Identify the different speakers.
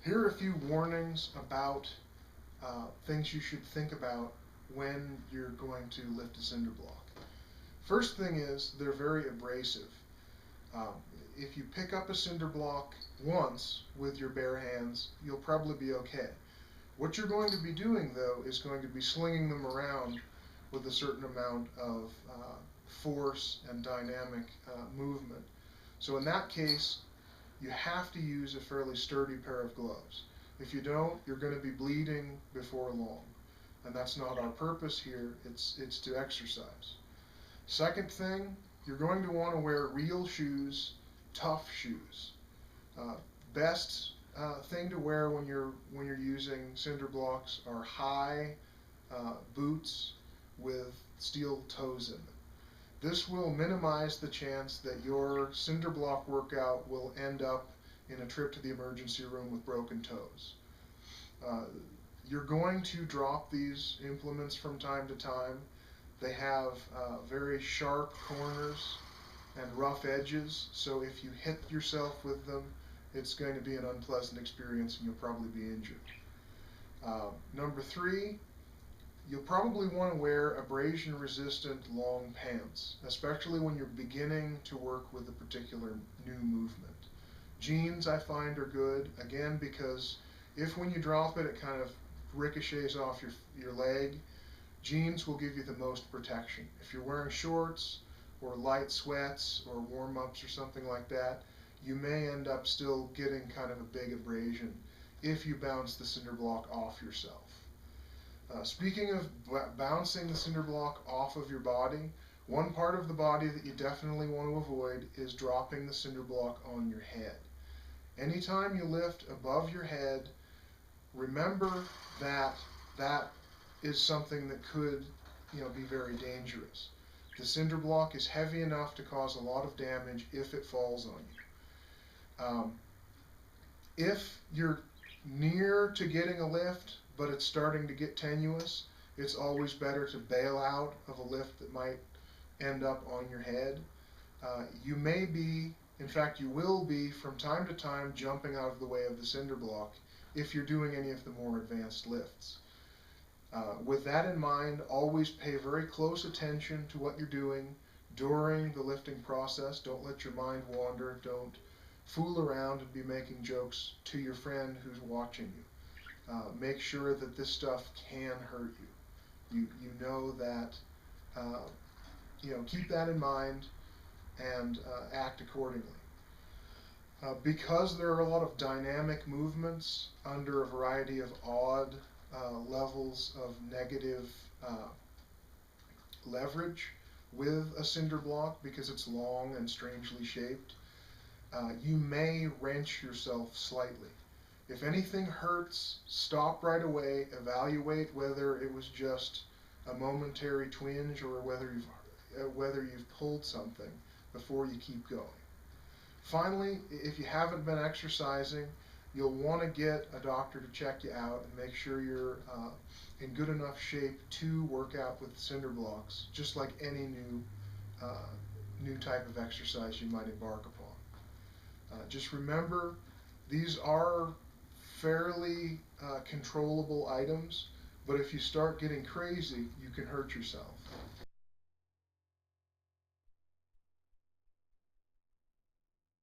Speaker 1: Here are a few warnings about things you should think about when you're going to lift a cinder block. First thing is they're very abrasive. Um, if you pick up a cinder block once with your bare hands, you'll probably be okay. What you're going to be doing, though, is going to be slinging them around with a certain amount of force and dynamic movement. So in that case, you have to use a fairly sturdy pair of gloves. If you don't, you're going to be bleeding before long. And that's not our purpose here, it's to exercise. Second thing, you're going to want to wear real shoes, tough shoes. Uh, Best thing to wear when you're using cinder blocks are high boots with steel toes in them. This will minimize the chance that your cinder block workout will end up in a trip to the emergency room with broken toes. Uh, you're going to drop these implements from time to time. They have very sharp corners and rough edges, so if you hit yourself with them, it's going to be an unpleasant experience and you'll probably be injured. Number three, you'll probably want to wear abrasion-resistant long pants, especially when you're beginning to work with a particular new movement. Jeans, I find, are good, again, because if when you drop it, it kind of ricochets off your leg, jeans will give you the most protection. If you're wearing shorts or light sweats or warm-ups or something like that, you may end up still getting kind of a big abrasion if you bounce the cinder block off yourself. Speaking of bouncing the cinder block off of your body, one part of the body that you definitely want to avoid is dropping the cinder block on your head. Anytime you lift above your head, remember that that is something that could, be very dangerous. The cinder block is heavy enough to cause a lot of damage if it falls on you. If you're near to getting a lift, but it's starting to get tenuous, it's always better to bail out of a lift that might end up on your head. You may be, in fact you will be, from time to time jumping out of the way of the cinder block if you're doing any of the more advanced lifts. With that in mind, always pay very close attention to what you're doing during the lifting process. Don't let your mind wander. Don't fool around and be making jokes to your friend who's watching you. Make sure that this stuff can hurt you. You know that, keep that in mind and act accordingly. Because there are a lot of dynamic movements under a variety of odd levels of negative leverage with a cinder block, because it's long and strangely shaped, you may wrench yourself slightly. If anything hurts, stop right away, evaluate whether it was just a momentary twinge or whether you've pulled something before you keep going. Finally, if you haven't been exercising, you'll want to get a doctor to check you out and make sure you're in good enough shape to work out with cinder blocks, just like any new type of exercise you might embark upon. Just remember, these are fairly controllable items, but if you start getting crazy, you can hurt yourself.